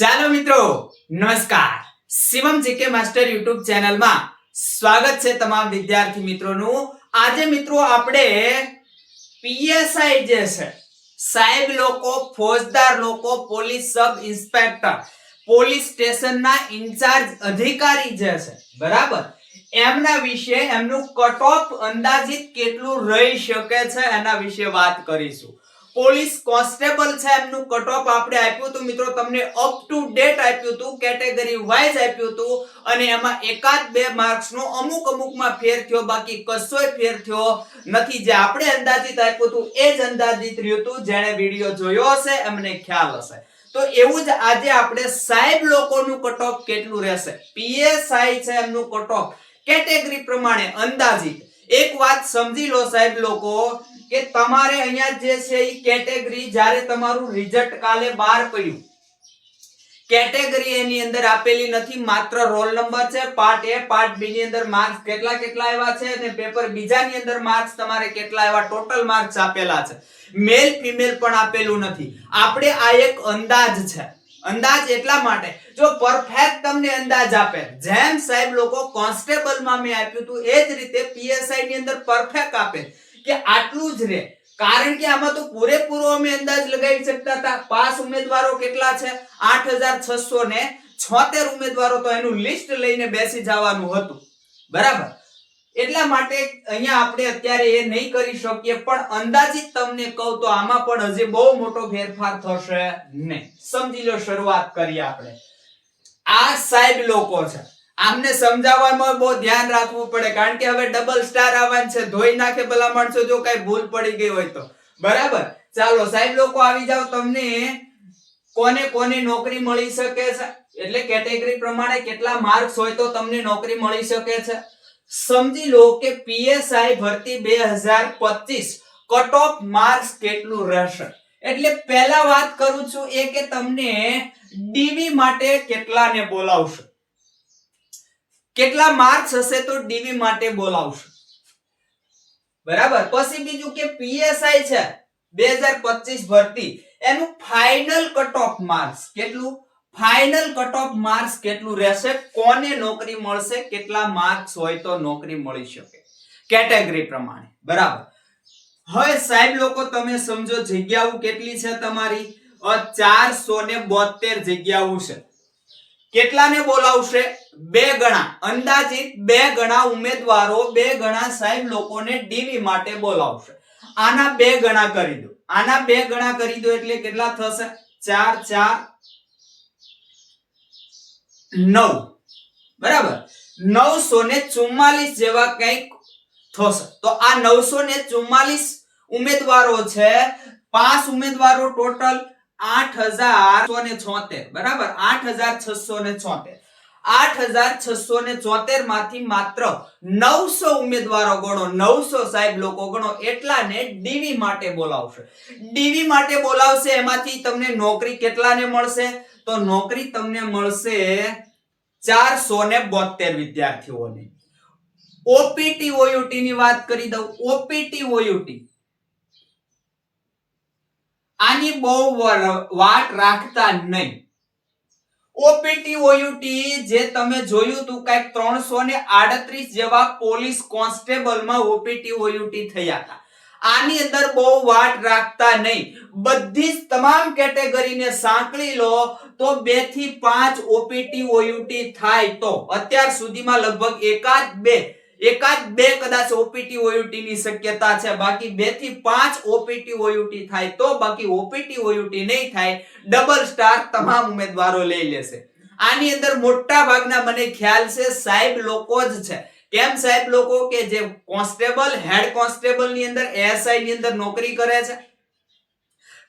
ચાલો મિત્રો નમસ્કાર શિવમ જીકે માસ્ટર યુટ્યુબ ચેનલમાં સ્વાગત છે તમામ વિદ્યાર્થી મિત્રોનું। આજે મિત્રો આપણે પીએસઆઈ જે છે સાહેબ લોકો ફોજદાર લોકો પોલીસ સબ ઇન્સ્પેક્ટર પોલીસ સ્ટેશનના ઇન્ચાર્જ અધિકારી જે છે બરાબર એમના વિશે એમનું કટ ઓફ અંદાજિત કેટલું રહી શકે છે એના વિશે વાત કરીશું। પોલીસ કોન્સ્ટેબલ છે એમનું કટ ઓફ આપણે આપ્યું હતું મિત્રો, તમને અપ ટુ ડેટ આપ્યું હતું, કેટેગરી વાઇઝ આપ્યું હતું અને એમાં એકાદ બે માર્ક્સ નો અમુકમાં ફેર થયો, બાકી કશોય ફેર થયો નથી। જે આપણે અંદાજિત આપ્યું હતું એ જ અંદાજિત રહ્યું હતું। જેણે વિડિયો જોયો હશે એમને ખ્યાલ હશે। તો એવું જ આજે આપણે સાહેબ લોકોનું કટ ઓફ કેટલું રહેશે, પીએસઆઈ છે એમનું કટ ઓફ કેટેગરી પ્રમાણે અંદાજિત। એક વાત સમજી લો સાહેબ લોકો કે તમારે અહીંયા જે છે ઈ કેટેગરી જ્યારે તમારું રિઝલ્ટ કાલે બહાર પડ્યું, કેટેગરી એની અંદર આપેલી નથી, માત્ર રોલ નંબર છે, પાર્ટ એ પાર્ટ બી ની અંદર માર્ક્સ કેટલા આવ્યા છે અને પેપર બીજાની અંદર માર્ક્સ તમારે કેટલા આવ્યા, ટોટલ માર્ક્સ આપેલા છે, મેલ ફિમેલ પણ આપેલું નથી। આપણે આ એક અંદાજ છે, અંદાજ એટલા માટે જો પરફેક્ટ તમને અંદાજ આપે, જેમ સાહેબ લોકો કોન્સ્ટેબલમાં મેં આપ્યું હતું એ જ રીતે પીએસઆઈ ની અંદર પરફેક્ટ આપે કે આટલું જ રહે, કારણ કે આમાં તો પૂરેપૂરો અમે અંદાજ લગાવી શકતા હતા। પાસ ઉમેદવારો કેટલા છે 8676 ઉમેદવારો, તો એનું લિસ્ટ લઈને બેસી જવાનું હતું બરાબર। એટલા માટે અહીંયા આપણે અત્યારે એ નહીં કરી શકીએ, પણ અંદાજિત તમને કહું તો આમાં પણ હજી બહુ મોટો ફેરફાર થશે નહીં। સમજી લો, શરૂઆત કરીએ આપણે। આ સાહેબ લોકો છે, આમને સમજાવવામાં બહુ ધ્યાન રાખવું પડે, કારણ કે હવે ડબલ સ્ટાર આવવાનું છે, ધોઈ નાખે ભલા માણસો જો કઈ ભૂલ પડી ગઈ હોય તો બરાબર। ચાલો સાહેબ લોકો આવી જાવ, તમને કોને કોને નોકરી મળી શકે છે, એટલે કેટેગરી પ્રમાણે કેટલા માર્ક્સ હોય તો તમને નોકરી મળી શકે છે। સમજી લો કે પીએસઆઈ ભરતી 2025 કટ ઓફ માર્ક્સ કેટલું રહેશે, એટલે પહેલા વાત કરું છું એ કે તમને ડીવી માટે કેટલાને બોલાવશે, કેટલા માર્ક્સ હશે તો ડીવી માટે બોલાવશે બરાબર। પછી બીજું કે પીએસઆઈ છે 2025 ભરતી, એનું ફાઇનલ કટ ઓફ માર્ક્સ કેટલું, ફાઇનલ કટ ઓફ માર્ક્સ કેટલું રહેશે, કોને નોકરી મળશે, કેટલા માર્ક્સ હોય તો નોકરી મળી શકે કેટેગરી પ્રમાણે બરાબર। હવે સાહેબ લોકો તમે સમજો જગ્યાઓ કેટલી છે તમારી, 472 જગ્યાઓ છે। કેટલાને બોલાવશે, બે ગણા, અંદાજિત બે ગણા ઉમેદવારો, બે ગણા સાહેબ લોકોને ડીવી માટે બોલાવશે। આના બે ગણા કરી દો, આના બે ગણા કરી દો એટલે કેટલા થશે, 4 4 9 બરાબર, 944 જેવા કંઈક થશે। તો આ 944 ઉમેદવારો છે, 5 ઉમેદવારો ટોટલ 8676 બરાબર, 8676 8676 માંથી માત્ર 900 ઉમેદવારો ગણો, 900 સાહેબ લોકો ગણો, એટલાને ડીવી માટે બોલાવશે। ડીવી માટે બોલાવશે, એમાંથી તમને નોકરી કેટલાને મળશે, તો નોકરી તમને મળશે 472 વિદ્યાર્થીઓને। ઓપીટી ઓયુટી ની વાત કરી દઉં, ઓપીટી ઓયુટી આની બહુ વાટ રાખતા નહીં। ઓપીટી ઓયુટી જે તમે જોયું તું કઈક 338 જેવા પોલીસ કોન્સ્ટેબલમાં ઓપીટી ઓયુટી થયા હતા, આની અંદર બહુ વાટ રાખતા નહીં, બધી જ તમામ કેટેગરીને સાંકળી લો તો 2 થી 5 ઓપીટી ઓયુટી થાય, તો અત્યાર સુધીમાં લગભગ એકાદ બે કદાચ ઓપીટી ઓયુટી ની શક્યતા છે, બાકી 2 થી 5 ઓપીટી ઓયુટી થાય તો, બાકી ઓપીટી ઓયુટી નહીં થાય, ડબલ સ્ટાર તમામ ઉમેદવારો લઈ લેશે। આની અંદર મોટા ભાગના મને ખ્યાલ છે સાહેબ લોકો જ છે। કેમ સાહેબ લોકો, કે જે કોન્સ્ટેબલ, હેડ કોન્સ્ટેબલ ની અંદર, એએસઆઈ ની અંદર નોકરી કરે છે,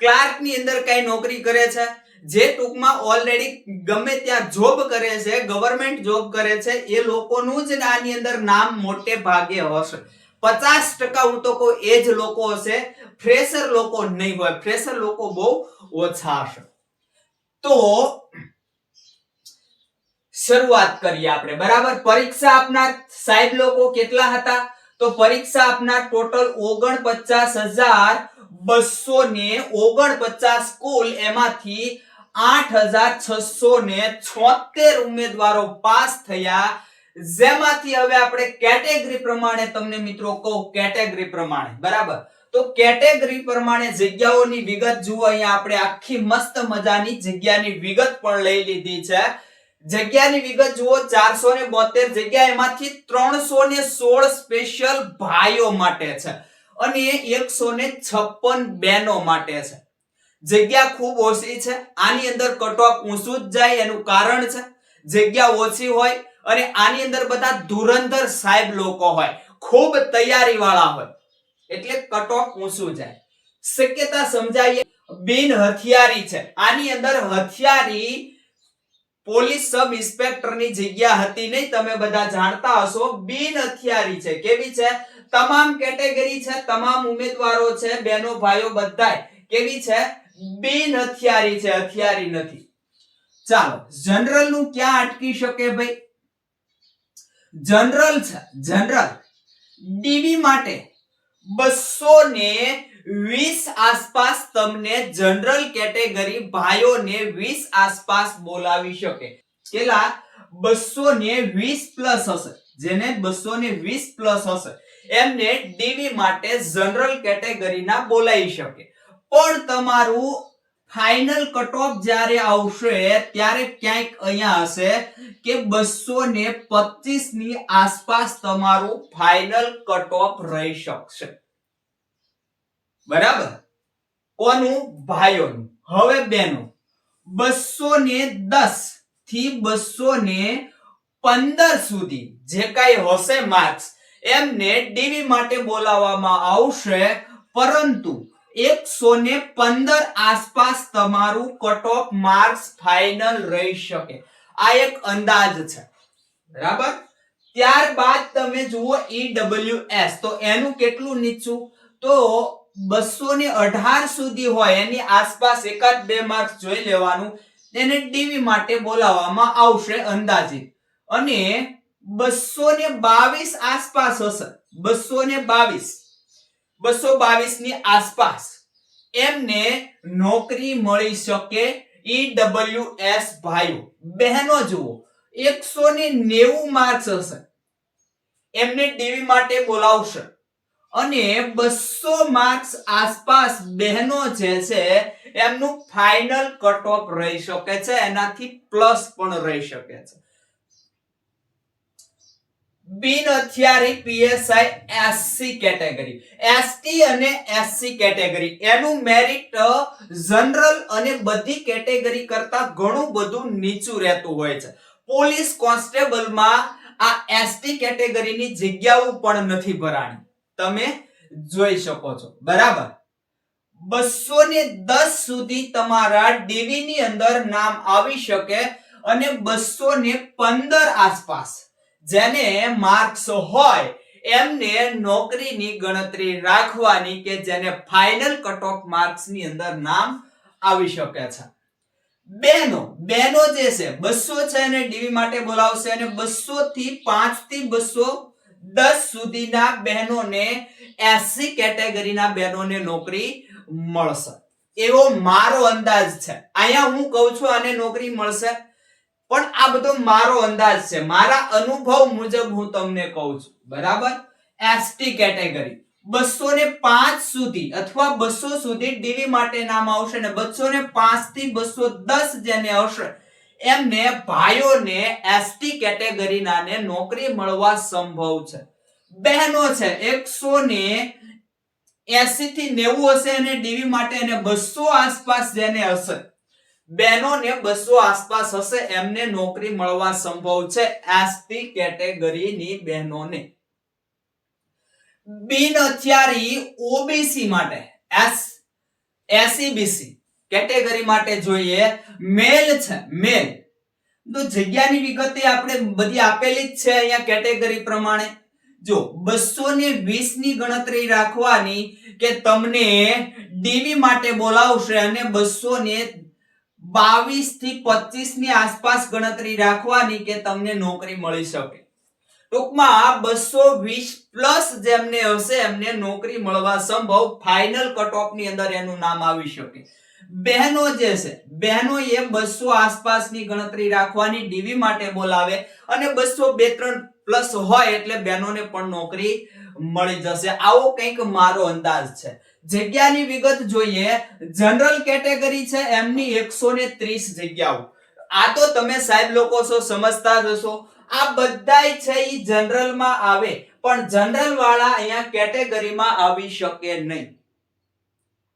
ક્લાર્ક ની અંદર કઈ નોકરી કરે છે, જે ટૂંકમાં ઓલરેડી ગમે ત્યાં જોબ કરે છે, ગવર્નમેન્ટ જોબ કરે છે, એ લોકોનું જ આની અંદર નામ મોટે ભાગે હશે। 50% હું તો કહું એ જ લોકો હશે, ફ્રેશર લોકો નહીં હોય, ફ્રેશર લોકો બહુ ઓછા હશે। તો શરૂઆત કરીએ આપણે બરાબર। પરીક્ષા આપનાર સાહેબ લોકો કેટલા હતા, તો પરીક્ષા આપનાર ટોટલ 49249 કુલ, એમાંથી 8676 ઉમેદવારો પાસ થયા, જેમાંથી હવે આપણે કેટેગરી પ્રમાણે તમને મિત્રો કહું, કેટેગરી પ્રમાણે બરાબર. તો કેટેગરી પ્રમાણે જગ્યાઓની વિગત જુઓ. અહીંયા આપણે આખી મસ્ત મજાની જગ્યાની વિગત પણ લઈ લીધી છે. જગ્યાની વિગત જુઓ, 472 જગ્યા, એમાંથી 316 સ્પેશિયલ ભાઈઓ માટે છે અને 156 બહેનો માટે છે. જગ્યા ખૂબ ઓછી છે. આની અંદર કટ ઓફ ઊંચું જ જાય. એનું કારણ છે જગ્યા ઓછી હોય અને આની અંદર બધા ધુરંધર સાહેબ લોકો હોય, ખૂબ તૈયારી વાળા હોય, એટલે કટ ઓફ ઊંચું જાય. શક્યતા સમજાય. બિન હથિયારી છે. આની અંદર હથિયારી પોલીસ સબ ઇન્સ્પેક્ટર ની જગ્યા હતી નહીં, તમે બધા જાણતા હશો. બિન હથિયારી છે. કેવી છે? તમામ કેટેગરી છે, તમામ ઉમેદવારો છે, બહેનો ભાઈઓ બધાય કેવી છે? બિન હથિયારી છે, હથિયારી નથી. ચાલો, જનરલ નું ક્યાં અટકી શકે ભાઈ? જનરલ છે, જનરલ ડીવી માટે 220 આસપાસ તમને જનરલ કેટેગરી ભાઈઓને 20 આસપાસ બોલાવી શકે. કેટલા? 220 પ્લસ હશે. જેને 220 પ્લસ હશે એમને ડીવી માટે જનરલ કેટેગરીના બોલાવી શકે. પણ તમારું ફાઇનલ કટ ઓફ જ્યારે આવશે ત્યારે ક્યાંક અહીંયા હશે કે 225 ની આસપાસ તમારું ફાઇનલ કટ ઓફ રહી શકશે. બરાબર? કોનું? ભાઈઓનું. હવે બહેનો 210 થી 215 સુધી જે કાંઈ હશે માર્ક્સ એમને ડીવી માટે બોલાવવામાં આવશે, પરંતુ 115 આસપાસ તમારું કટ ઓફ માર્ક્સ ફાઇનલ રહી શકે. આ એક અંદાજ છે. બરાબર? ત્યારબાદ તમે જુઓ EWS, તો એનું કેટલું નીચું? તો 218 સુધી હોય, એની આસપાસ એકાદ બે માર્ક્સ જોઈ લેવાનું, એને ડીવી માટે બોલાવવામાં આવશે અંદાજિત. અને 222 આસપાસ હશે, 222 ની આસપાસ એમને નોકરી મળી શકે. EWS ભાઈઓ બહેનો જુઓ, 190 માર્ક્સ હશે, એમને ડીવી માટે બોલાવશે. અને 200 માર્ક્સ આસપાસ બહેનો જે છે એમનું ફાઇનલ કટ ઓફ રહી શકે છે, એનાથી પ્લસ પણ રહી શકે છે. બિન હથિયારી પીએસઆઈ એસસી કેટેગરી, એસટી અને એસસી કેટેગરી, એનું મેરિટ જનરલ અને બધી કેટેગરી કરતા ઘણું બધું નીચું રહેતું હોય છે. પોલીસ કોન્સ્ટેબલમાં આ એસટી કેટેગરીની જગ્યાઓ પણ નથી ભરાણી, તમે જોઈ શકો છો. બરાબર? 210 સુધી તમારા ડીવી ની અંદર નામ આવી શકે અને 215 આસપાસ જેને માર્ક્સ હોય એમને નોકરીની ગણતરી રાખવાની કે જેને ફાઇનલ કટ ઓફ માર્ક્સ ની અંદર નામ આવી શકે છે. બહેનો જે છે 200 છે એને ડીવી માટે બોલાવશે અને 200 થી 5 થી 210 સુધીના બહેનોને એસસી કેટેગરીના બહેનોને નોકરી મળશે, એવો મારો અંદાજ છે. અહીંયા હું કહું છું આને નોકરી મળશે, પણ આ બધો મારો અંદાજ છે, મારા અનુભવ મુજબ હું તમને કહું છું. બરાબર? એસટી કેટેગરી 205 સુધી અથવા 200 સુધી ડીવી માટે નામ આવશે અને 205 થી 210 જેને હશે એમને ભાઈઓને એસટી કેટેગરીનાને નોકરી મળવા સંભવ છે. બહેનો છે 180 થી 90 હશે અને ડીવી માટે અને 200 આસપાસ જેને હશે, બહેનોને 200 આસપાસ હશે એમને નોકરી મળવા સંભવ છે, એસટી કેટેગરીની બહેનોને. બિન હથિયારી ઓબીસી માટે, એસસીબીસી કેટેગરી માટે જોઈએ, મેલ છે, મેલ. તો જગ્યાની વિગતે આપણે બધી આપેલી જ છે અહીંયા કેટેગરી પ્રમાણે. જો 220 ની ગણતરી રાખવાની કે તમને ડીવી માટે બોલાવશે અને 222 થી 25 ની આસપાસ ગણતરી રાખવાની કે તમને નોકરી મળી શકે. ટૂંકમાં 220 પ્લસ જેમને હશે એમને નોકરી મળવા સંભવ, ફાઇનલ કટ ઓફ ની અંદર એનું નામ આવી શકે. બહેનો જે છે બહેનો એ 200 આસપાસની ગણતરી રાખવાની ડીવી માટે બોલાવે અને 200 2-3 પ્લસ હોય એટલે બહેનોને પણ નોકરી મળી જશે. આવો કંઈક મારો અંદાજ છે. જગ્યાની વિગત જોઈએ. જનરલ કેટેગરી છે એમની 130 જગ્યાઓ. આ તો તમે સાહેબ લોકો છો સમજતા જ હશો. આ બધાય છે ઈ જનરલ માં આવે, પણ જનરલ વાળા અહીંયા કેટેગરીમાં આવી શકે નહીં.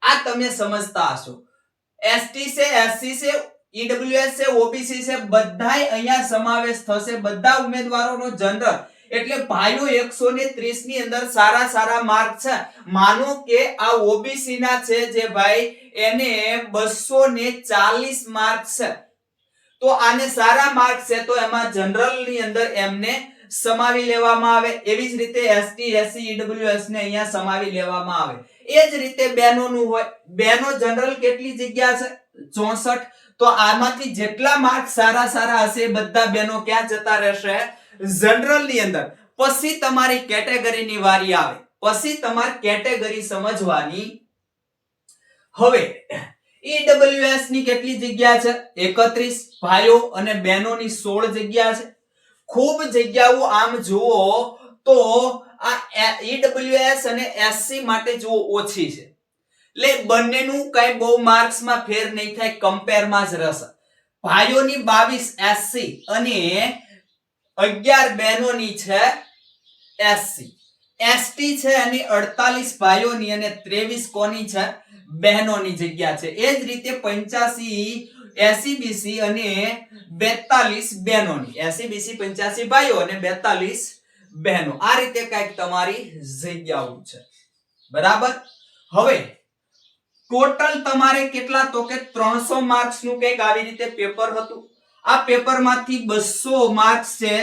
આ તમે સમજતા હશો. એસટી છે, એસસી છે, ઈડબ્લ્યુએસ છે, ઓબીસી છે, બધાય અહીંયા સમાવેશ થશે. બધા ઉમેદવારોનો જનરલ એટલે ભાઈઓ 130 ની અંદર સારા સારા માર્ક છે. માનો કે આ ઓબીસી ના છે જે ભાઈ એને 240 માર્ક છે, તો આને સારા માર્ક છે તો એમાં જનરલ ની અંદર એમને સમાવી લેવામાં આવે. એવી જ રીતે એસટી, એસસી, ઈડબ્લ્યુએસ ને અહીંયા સમાવી લેવામાં આવે. એ જ રીતે બહેનોનું હોય. બહેનો જનરલ કેટલી જગ્યા છે? 64. તો આમાંથી જેટલા માર્ક સારા સારા હશે બધા બહેનો ક્યાં જતા રહેશે? જનરલ ની અંદર. પછી તમારી કેટેગરીની વારી આવે. પછી તમારી કેટેગરી સમજવાની. હવે ઈડબ્લ્યુએસ ની કેટલી જગ્યા છે? 31. ભાઈઓ અને બહેનોની 16 જગ્યા છે. ખૂબ જગ્યાઓ આમ જુઓ તો આ ઈડબ્લ્યુએસ અને એસસી માટે જુઓ ઓછી છે. એટલે બંનેનું કઈ બહુ માર્ક્સ માં ફેર નહીં થાય, કમ્પેર માં જ રહેશે. ભાઈઓની 22 એસસી અને 11 બહેનોની છે એસસી. એસટી છે એની 48 ભાઈઓની અને 23 કોની છે? બહેનોની જગ્યા છે. એ જ રીતે 85 એસસીબીસી અને 42 બહેનોની. એસસીબીસી 85 ભાઈઓ અને 42 બહેનો. આ રીતે કઈક તમારી જગ્યાઓ છે. બરાબર. હવે ટોટલ તમારે કેટલા? તો કે 300 માર્ક્સ નું કઈક આવી રીતે પેપર હતું. આ પેપર માંથી 200 માર્ક્સ છે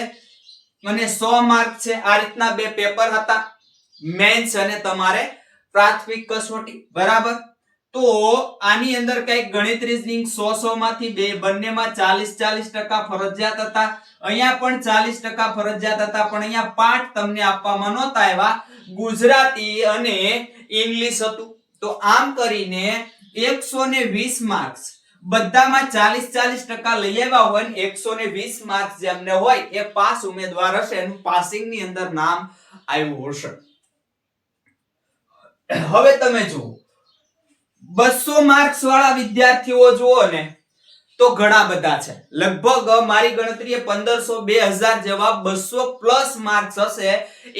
અને 100 માર્ક છે. આ રીતના બે પેપર હતા, મેન્સ અને તમારે પ્રાથમિક કસોટી. બરાબર. તો આની અંદર કઈક ગણિત રીઝનિંગ 100 માંથી બંનેમાં 40% ફરજિયાત હતા. અહીંયા પણ 40% ફરજિયાત હતા, પણ અહીંયા પાઠ તમને આપવામાં નહોતા આવ્યા. ગુજરાતી અને ઇંગ્લિશ હતું. તો આમ કરીને 120 માર્ક્સ બધામાં 40% લઈ આવ્યા હોય ને 120 માર્ક્સ જેમને હોય એ પાસ ઉમેદવાર હશે, એનું પાસિંગ ની અંદર નામ આવ્યું હશે. હવે તમે જુઓ 200 માર્ક્સ વાળા વિદ્યાર્થીઓ જુઓ ને તો ઘણા બધા છે. લગભગ મારી ગણતરીએ 1500 2000 જેવા 200 પ્લસ માર્ક્સ હશે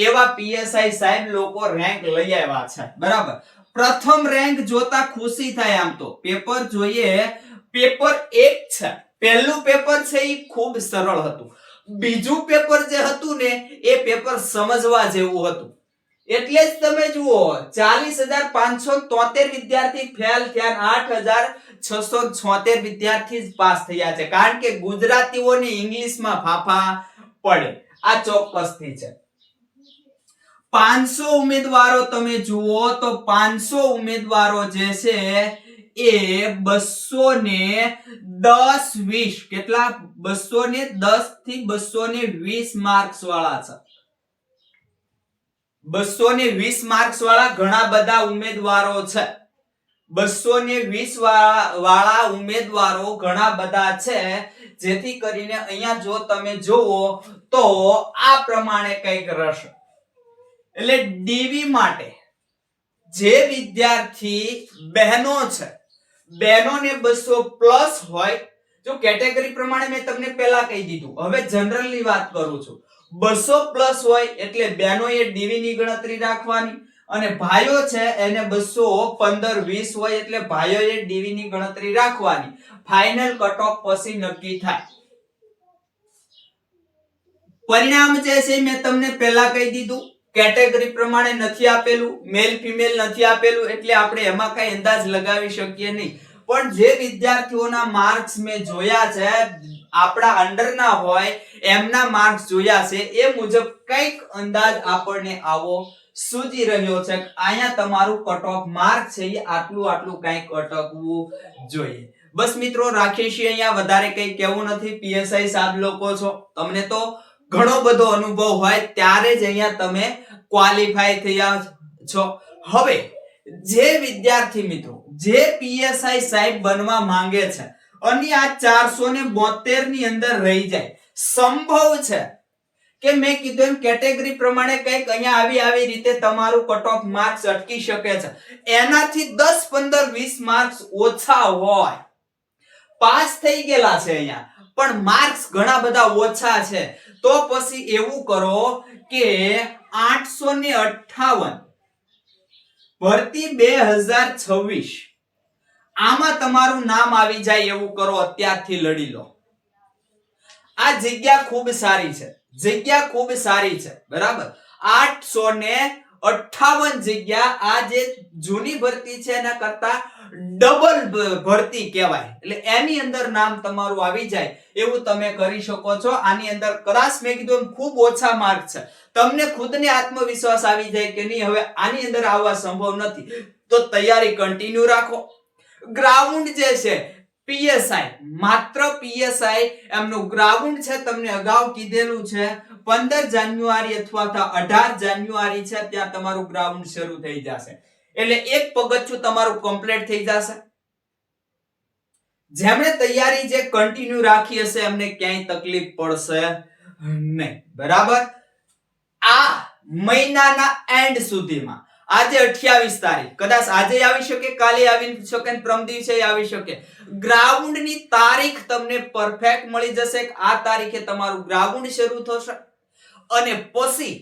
એવા પીએસઆઈ સાહેબ લોકો રેન્ક લઈ આવ્યા છે. બરાબર. પ્રથમ રેન્ક જોતા ખુશી થાય. આમ તો પેપર જોઈએ, પેપર 1 છે. પહેલું પેપર છે એ ખૂબ સરળ હતું. બીજું પેપર જે હતું ને એ પેપર સમજવા જેવું હતું. એટલે જ તમે જુઓ 40,573 વિદ્યાર્થી ફેલ થયા, 8,676 વિદ્યાર્થી પાસ થયા છે. કારણ કે ગુજરાતીઓને ઇંગ્લિશમાં ફાફા પડે. આ ચોક્કસથી છે. 500 ઉમેદવારો તમે જુઓ તો 500 ઉમેદવારો જે છે એ 210 20 કેટલા? 210 થી 220 માર્ક્સ વાળા છે. 220 માર્ક્સ વાળા ઘણા બધા ઉમેદવારો છે. 220 વાળા ઉમેદવારો ઘણા બધા છે. જેથી કરીને અહીંયા જો તમે જુઓ તો આ પ્રમાણે કંઈક રહેશે. એટલે ડીવી માટે જે વિદ્યાર્થી બહેનો છે, બહેનોને 200 પ્લસ હોય. જો કેટેગરી પ્રમાણે મેં તમને પહેલા કહી દીધું. હવે જનરલ ની વાત કરું છું. 200 પ્લસ હોય એટલે બહેનોએ ડીવી ની ગણતરી રાખવાની અને ભાઈઓ છે એને 215 20 હોય એટલે ભાઈઓએ ડીવી ની ગણતરી રાખવાની. ફાઇનલ કટ ઓફ પછી નક્કી થાય. પરિણામ જે છે મેં તમને પહેલા કહી દીધું. કેટેગરી પ્રમાણે નથી આપેલું, મેલ ફિમેલ નથી આપેલું, એટલે આપણે એમાં કઈ અંદાજ લગાવી શકીએ નહીં. પણ જે વિદ્યાર્થીઓના માર્ક્સ મેં જોયા છે, આપણા અંડરના હોય એમના માર્ક્સ જોયા છે, એ મુજબ કઈક અંદાજ આપણને આવો સૂજી રહ્યો છે. અહીંયા તમારું કટ ઓફ માર્ક છે એ આટલું કઈક અટકવું જોઈએ. બસ મિત્રો રાખીશું અહીંયા. વધારે કઈ કહેવું નથી. પીએસઆઈ સાહેબ લોકો છો, તમને તો ઘણો બધો અનુભવ હોય ત્યારે જ અહીંયા તમે ક્વોલિફાય થયા છો. હવે જે વિદ્યાર્થી મિત્રો જે પીએસઆઈ સાહેબ બનવા માંગે છે અને આ 472 ની અંદર રહી જાય, સંભવ છે કે મેં કીધું એમ કેટેગરી પ્રમાણે કંઈક અહીંયા આવી રીતે તમારું કટ ઓફ માર્ક્સ અટકી શકે છે, એનાથી 10 15 20 માર્ક્સ ઓછા હોય, પાસ થઈ ગયેલા છે અહીંયા પણ માર્ક્સ ઘણા બધા ઓછા છે, તો પછી એવું કરો કે 858 ભરતી 2026 આમાં તમારું નામ આવી જાય એવું કરો, અત્યારથી લડી લો. આ જગ્યા ખૂબ સારી છે, જગ્યા ખૂબ સારી છે, બરાબર. 858 જગ્યા આ જે જૂની ભરતી છે એના કરતા ડબલ ભરતી કહેવાય, એટલે એની અંદર નામ તમારું આવી જાય એવું તમે કરી શકો છો. આની અંદર કદાચ મેં કીધું ખૂબ ઓછા માર્ક છે, તમને ખુદને આત્મવિશ્વાસ આવી જાય કે નહીં હવે આની અંદર આવવા સંભવ નથી, તો તૈયારી કન્ટિન્યુ રાખો. ગ્રાઉન્ડ જે છે પીએસઆઈ, માત્ર પીએસઆઈ એમનું ગ્રાઉન્ડ છે, તમને અગાઉ કીધેલું છે 15 જાન્યુઆરી અથવા 18 જાન્યુઆરી છે ત્યાં તમારું ગ્રાઉન્ડ શરૂ થઈ જશે, એટલે એક પગથિયું તમારું કમ્પ્લીટ થઈ જશે. જેમણે તૈયારી જે કન્ટિન્યુ રાખી હશે એમને ક્યાંય તકલીફ પડશે નહીં, બરાબર. આ મહિનાના એન્ડ સુધીમાં આજે 28 તારીખ, કદાચ આજે આવી શકે, કાલે આવી શકે, પરમ દિવસે આવી શકે, ગ્રાઉન્ડની તારીખ તમને પરફેક્ટ મળી જશે. આ તારીખે તમારું ગ્રાઉન્ડ શરૂ થશે અને પછી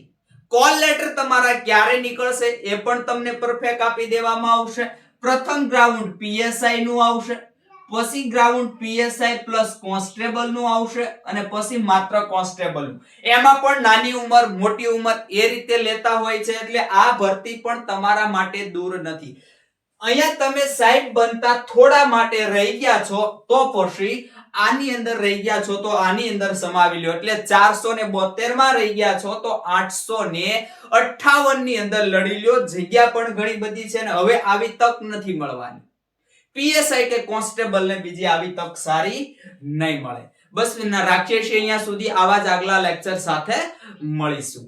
કોલ લેટર તમારા ક્યારે નીકળશે એ પણ તમને પરફેક્ટ આપી દેવામાં આવશે. પ્રથમ ગ્રાઉન્ડ પીએસઆઈ નું આવશે, પછી ગ્રાઉન્ડ પીએસઆઈ પ્લસ કોન્સ્ટેબલ નું આવશે અને પછી માત્ર કોન્સ્ટેબલ નું. એમાં પણ નાની ઉંમર મોટી ઉંમર એ રીતે લેતા હોય છે, એટલે આ ભરતી પણ તમારા માટે દૂર નથી. અહીંયા તમે સાહેબ બનતા થોડા માટે રહી ગયા છો, તો પછી આની અંદર રહી ગયા છો તો આની અંદર સમાવી લો, એટલે 472 માં રહી ગયા છો તો 858 ની અંદર લડી લ્યો. જગ્યા પણ ઘણી બધી છે ને હવે આવી તક નથી મળવાની. પીએસઆઈ કે કોન્સ્ટેબલ ને બીજી આવી તક સારી નહીં મળે. બસ રાખીએ છીએ અહીંયા સુધી, આવા જ આગલા લેક્ચર સાથે મળીશું.